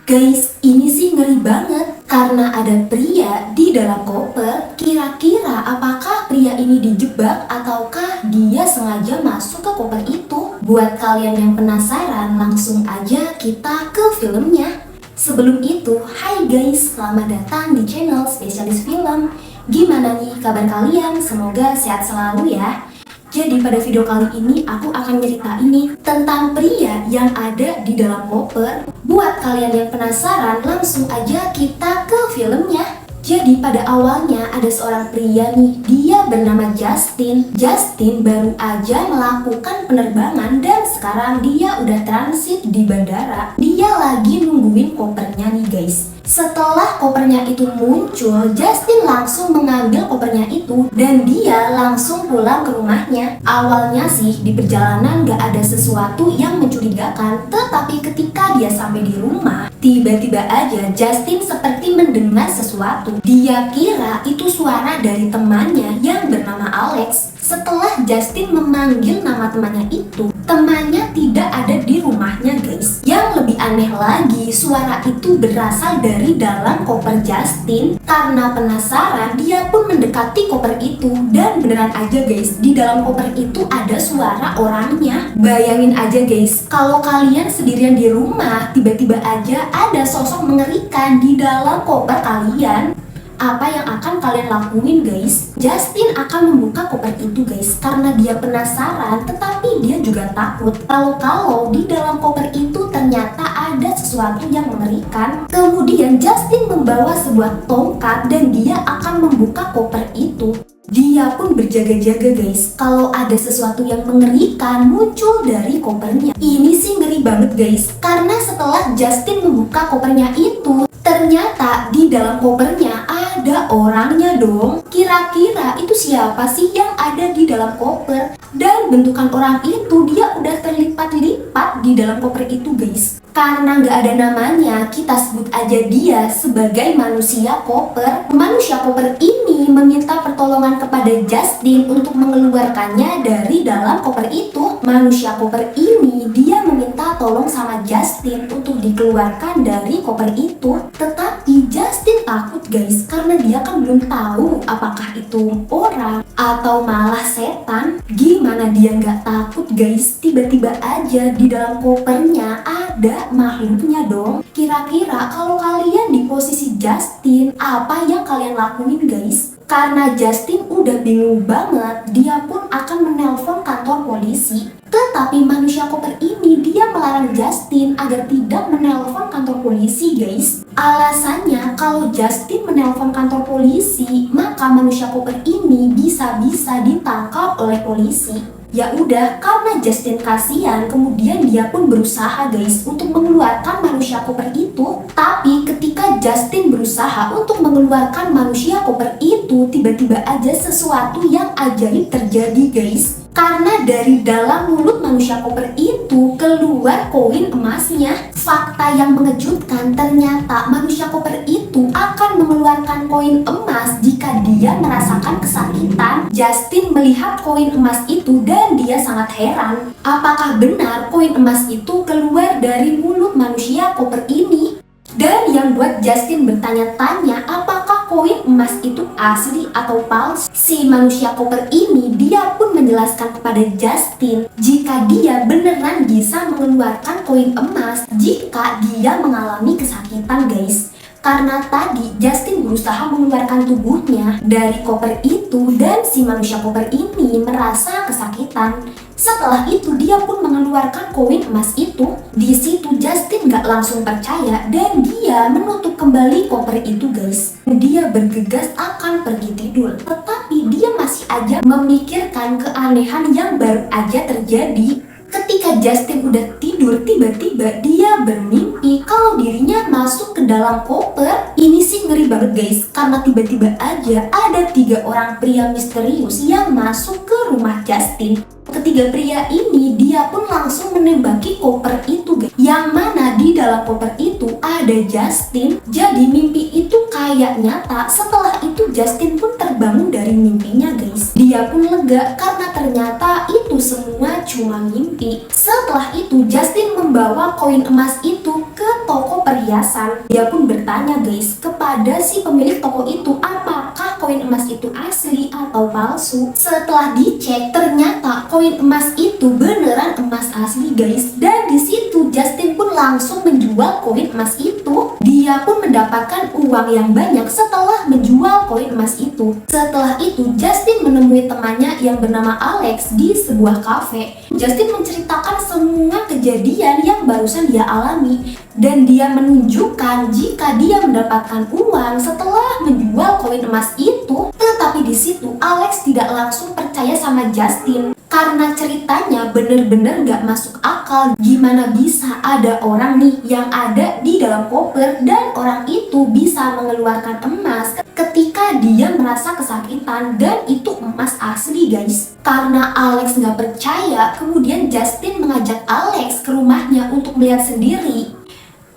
Guys, ini sih ngeri banget karena ada pria di dalam koper. Kira-kira apakah pria ini dijebak ataukah dia sengaja masuk ke koper itu? Buat kalian yang penasaran, langsung aja kita ke filmnya. Sebelum itu, hai guys, selamat datang di channel Spesialis Film. Gimana nih kabar kalian? Semoga sehat selalu ya. Jadi pada video kali ini aku akan ceritain nih tentang pria yang ada di dalam koper. Buat kalian yang penasaran, langsung aja kita ke filmnya. Jadi pada awalnya ada seorang pria nih, dia bernama Justin. Justin baru aja melakukan penerbangan dan sekarang dia udah transit di bandara. Dia lagi nungguin kopernya nih guys. Setelah kopernya itu muncul, Justin langsung mengambil kopernya itu dan dia langsung pulang ke rumahnya. Awalnya sih di perjalanan gak ada sesuatu yang mencurigakan, tetapi ketika dia sampai di rumah, tiba-tiba aja Justin seperti mendengar sesuatu. Dia kira itu suara dari temannya yang bernama Alex. Setelah Justin memanggil nama temannya itu, temannya tidak ada di rumahnya guys. Yang lebih aneh lagi, suara itu berasal dari dalam koper Justin. Karena penasaran, dia pun mendekati koper itu. Dan beneran aja guys, di dalam koper itu ada suara orangnya. Bayangin aja guys, kalau kalian sendirian di rumah, tiba-tiba aja ada sosok mengerikan di dalam koper kalian. Apa yang akan kalian lakuin guys? Justin akan membuka koper itu guys karena dia penasaran, tetapi dia juga takut kalau di dalam koper itu ternyata ada sesuatu yang mengerikan. Kemudian Justin membawa sebuah tongkat dan dia akan membuka koper itu. Dia pun berjaga-jaga guys kalau ada sesuatu yang mengerikan muncul dari kopernya. Ini sih ngeri banget guys, karena setelah Justin membuka kopernya itu, ternyata di dalam kopernya ada orangnya dong. Kira-kira itu siapa sih yang ada di dalam koper? Dan bentukan orang itu dia udah terlipat-lipat di dalam koper itu guys. Karena nggak ada namanya, kita sebut aja dia sebagai manusia koper. Manusia koper ini meminta pertolongan kepada Justin untuk mengeluarkannya dari dalam koper itu. Manusia koper ini dia meminta tolong sama Justin untuk dikeluarkan dari koper itu. Tetapi Justin takut guys, karena dia kan belum tahu apakah itu orang atau malah setan. Gimana dia nggak takut guys? Tiba-tiba aja di dalam kopernya ada makhluknya dong. Kira-kira kalau kalian di posisi Justin, apa yang kalian lakuin guys? Karena Justin udah bingung banget, dia pun akan menelpon kantor polisi. Tetapi manusia koper ini dia melarang Justin agar tidak menelpon kantor polisi guys. Alasannya kalau Justin menelpon kantor polisi, maka manusia koper ini bisa-bisa ditangkap oleh polisi. Ya udah, karena Justin kasihan, kemudian dia pun berusaha guys untuk mengeluarkan manusia koper itu. Tapi ketika Justin berusaha untuk mengeluarkan manusia koper itu, tiba-tiba aja sesuatu yang ajaib terjadi guys. Karena dari dalam mulut manusia koper itu keluar koin emasnya. Fakta yang mengejutkan, ternyata manusia koper itu akan mengeluarkan koin emas jika dia merasakan kesakitan. Justin melihat koin emas itu dan dia sangat heran. Apakah benar koin emas itu keluar dari mulut manusia koper ini? Dan yang buat Justin bertanya-tanya apakah koin emas itu asli atau palsu. Si manusia koper ini dia pun menjelaskan kepada Justin jika dia beneran bisa mengeluarkan koin emas jika dia mengalami kesakitan guys. Karena tadi Justin berusaha mengeluarkan tubuhnya dari koper itu dan si manusia koper ini merasa kesakitan. Setelah itu dia pun mengeluarkan koin emas itu. Di situ Justin gak langsung percaya dan dia menutup kembali koper itu guys. Dia bergegas akan pergi tidur, tetapi dia masih aja memikirkan keanehan yang baru aja terjadi. Ketika Justin udah tidur, tiba-tiba dia bermimpi kalau dirinya masuk ke dalam koper. Ini sih ngeri banget guys, karena tiba-tiba aja ada 3 orang pria misterius yang masuk ke rumah Justin. Ketiga pria ini dia pun langsung menembaki koper itu guys. Yang mana di dalam koper itu ada Justin. Jadi mimpi itu kayak nyata. Setelah itu Justin pun terbangun dari mimpinya guys. Dia pun lega karena ternyata itu semua cuma mimpi. Setelah itu Justin membawa koin emas itu ke toko perhiasan. Dia pun bertanya guys kepada si pemilik toko itu apakah koin emas itu asli atau palsu. Setelah dicek ternyata koin emas itu beneran emas asli guys. Dan di situ Justin pun langsung menjual koin emas itu. Dia pun mendapatkan uang yang banyak setelah menjual koin emas itu. Setelah itu Justin menemui temannya yang bernama Alex di sebuah kafe. Justin menceritakan semua kejadian yang barusan dia alami dan dia menunjukkan jika dia mendapatkan uang setelah menjual koin emas itu. Tetapi di situ Alex tidak langsung percaya sama Justin karena ceritanya bener-bener gak masuk akal. Gimana bisa ada orang nih yang ada di dalam koper dan orang itu bisa mengeluarkan emas ketika dia merasa kesakitan dan itu emas asli guys. Karena Alex gak percaya, kemudian Justin mengajak Alex ke rumahnya untuk melihat sendiri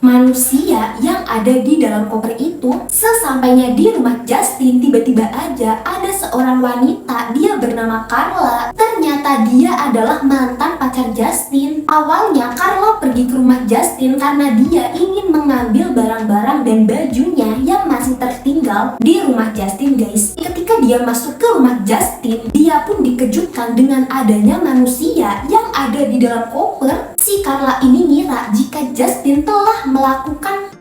manusia yang ada di dalam koper itu. Sesampainya di rumah Justin, tiba-tiba aja ada seorang wanita, dia bernama Carla. Ternyata dia adalah mantan pacar Justin. Awalnya Carla pergi ke rumah Justin karena dia ingin mengambil barang-barang dan bajunya yang masih tertinggal di rumah Justin guys. Ketika dia masuk ke rumah Justin, dia pun dikejutkan dengan adanya manusia yang ada di dalam koper. Si Carla ini ngira jika Justin telah melakukan.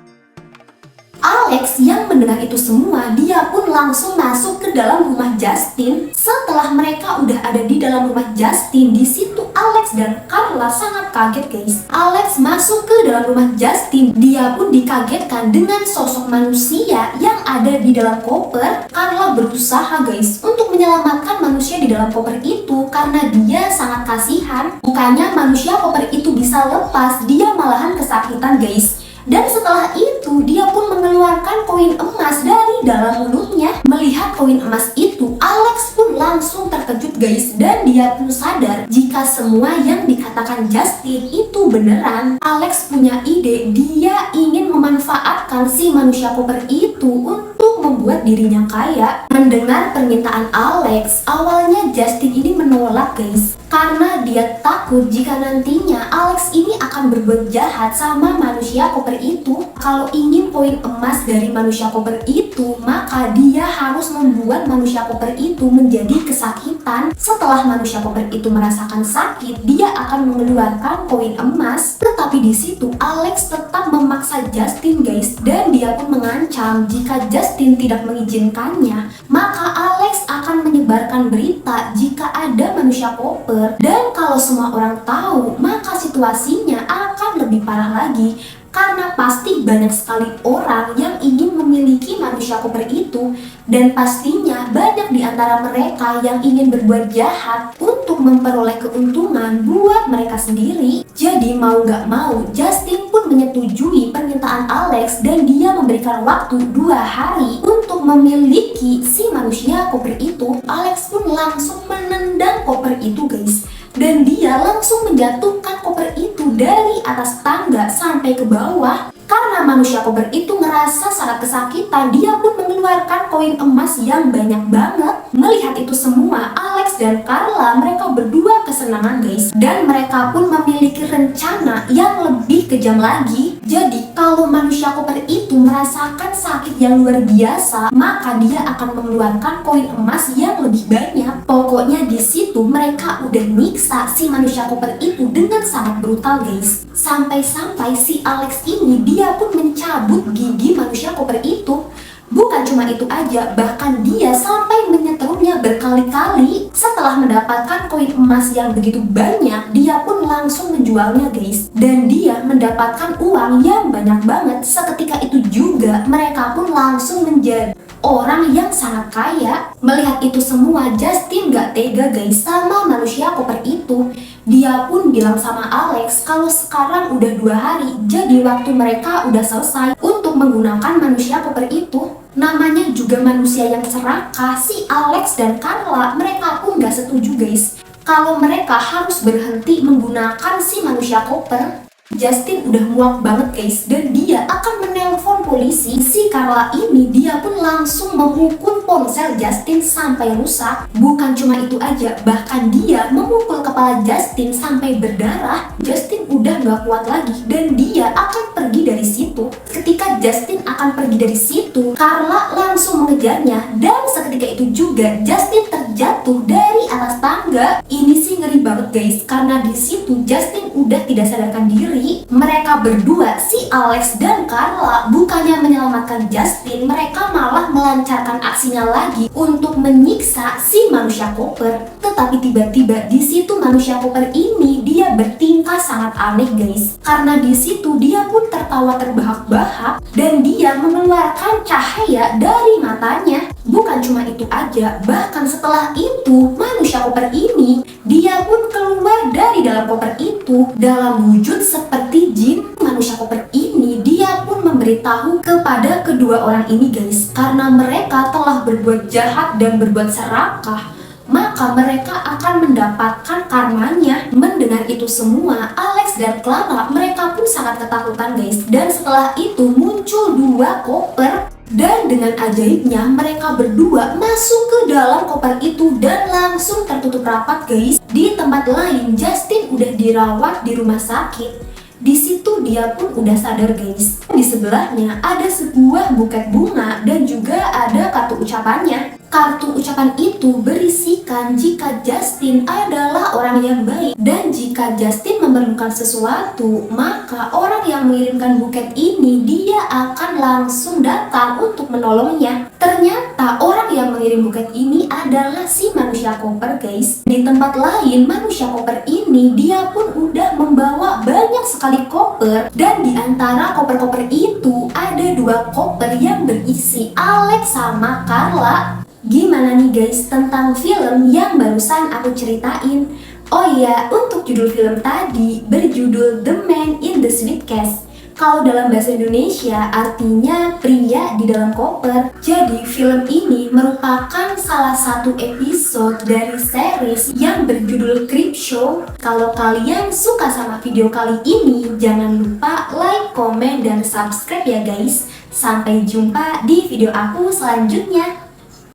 Alex yang mendengar itu semua, dia pun langsung masuk ke dalam rumah Justin. Setelah mereka udah ada di dalam rumah Justin, di situ Alex dan Carla sangat kaget guys. Alex masuk ke dalam rumah Justin, dia pun dikagetkan dengan sosok manusia yang ada di dalam koper. Carla berusaha guys untuk menyelamatkan manusia di dalam koper itu karena dia sangat kasihan. Bukannya manusia koper itu bisa lepas, dia malahan kesakitan guys. Dan setelah itu dia pun mengeluarkan koin emas dari dalam mulutnya. Melihat koin emas itu, Alex pun langsung terkejut guys. Dan dia pun sadar jika semua yang dikatakan Justin itu beneran. Alex punya ide, dia ingin memanfaatkan si manusia koper itu untuk membuat dirinya kaya. Mendengar permintaan Alex, awalnya Justin ini menolak guys. Karena dia takut jika nantinya Alex ini akan berbuat jahat sama manusia koper itu. Kalau ingin koin emas dari manusia koper itu, maka dia harus membuat manusia koper itu menjadi kesakitan. Setelah manusia koper itu merasakan sakit, dia akan mengeluarkan koin emas. Tetapi di situ Alex tetap memaksa Justin guys, dan dia pun mengancam jika Justin tidak mengizinkannya, maka Alex akan menyebarkan berita jika ada manusia koper. Dan kalau semua orang tahu, maka situasinya akan lebih parah lagi. Karena pasti banyak sekali orang yang ingin memiliki manusia koper itu. Dan pastinya banyak di antara mereka yang ingin berbuat jahat untuk memperoleh keuntungan buat mereka sendiri. Jadi mau gak mau, Justin pun menyetujui permintaan Alex dan dia memberikan waktu 2 hari untuk memiliki si manusia koper itu. Alex pun langsung menendang koper itu guys. Dan dia langsung menjatuhkan koper itu dari atas tangga sampai ke bawah. Karena manusia koper itu ngerasa sangat kesakitan, dia pun mengeluarkan koin emas yang banyak banget. Melihat itu semua, Alex dan Carla, mereka berdua kesenangan guys. Dan mereka pun memiliki rencana yang lebih kejam lagi. Jadi kalau manusia koper itu merasakan sakit yang luar biasa, maka dia akan mengeluarkan koin emas yang lebih banyak. Pokoknya di situ mereka udah nyiksa si manusia koper itu dengan sangat brutal guys. Sampai-sampai si Alex ini dia pun mencabut gigi manusia koper itu. Bukan cuma itu aja, bahkan dia sampai menyetrumnya berkali-kali. Setelah mendapatkan koin emas yang begitu banyak, dia pun langsung menjualnya guys. Dan dia mendapatkan uang yang banyak banget. Seketika itu juga mereka pun langsung menjadi orang yang sangat kaya. Melihat itu semua, Justin gak tega guys sama manusia koper itu. Dia pun bilang sama Alex kalau sekarang udah 2 hari, jadi waktu mereka udah selesai untuk menggunakan manusia koper itu. Namanya juga manusia yang serakah. Si Alex dan Carla, mereka pun gak setuju guys kalau mereka harus berhenti menggunakan si manusia koper. Justin udah muak banget guys, dan dia akan menelpon polisi polisi, si Carla ini dia pun langsung memukul ponsel Justin sampai rusak. Bukan cuma itu aja, bahkan dia memukul kepala Justin sampai berdarah. Justin udah gak kuat lagi dan dia akan pergi dari situ. Ketika Justin akan pergi dari situ, Carla langsung mengejarnya dan seketika itu juga Justin terjatuh dari atas tangga. Ini sih ngeri banget guys, karena di situ Justin udah tidak sadarkan diri. Mereka berdua, si Alex dan Carla, bukannya menyelamatkan Justin, mereka malah melancarkan aksinya lagi untuk menyiksa si manusia koper. Tetapi tiba-tiba di situ manusia koper ini dia bertingkah sangat aneh guys, karena di situ dia pun tertawa terbahak-bahak dan dia mengeluarkan cahaya dari matanya. Bukan cuma itu aja, bahkan setelah itu manusia koper ini dia pun keluar dari dalam koper itu dalam wujud seperti jin. Manusia koper ini dia pun memberitahu kepada kedua orang ini guys, karena mereka telah berbuat jahat dan berbuat serakah, maka mereka akan mendapatkan karmanya. Mendengar itu semua, Alex dan Clara mereka pun sangat ketakutan guys. Dan setelah itu muncul dua koper, dan dengan ajaibnya mereka berdua masuk ke dalam koper itu dan langsung tertutup rapat guys. Di tempat lain Justin udah dirawat di rumah sakit. Di situ dia pun udah sadar guys. Di sebelahnya ada sebuah buket bunga dan juga ada kartu ucapannya. Kartu ucapan itu berisikan jika Justin adalah orang yang baik dan jika Justin memerlukan sesuatu, maka orang yang mengirimkan buket ini dia akan langsung datang untuk menolongnya. Ternyata orang yang mengirim buket ini adalah si manusia koper guys. Di tempat lain manusia koper ini dia pun udah membawa banyak sekali koper, dan di antara koper-koper itu ada dua koper yang berisi Alex sama Carla. Gimana nih guys tentang film yang barusan aku ceritain? Oh iya, untuk judul film tadi berjudul The Man in the Suitcase. Kalau dalam bahasa Indonesia artinya pria di dalam koper. Jadi film ini merupakan salah satu episode dari series yang berjudul Creepshow. Kalau kalian suka sama video kali ini, jangan lupa like, komen, dan subscribe ya guys. Sampai jumpa di video aku selanjutnya.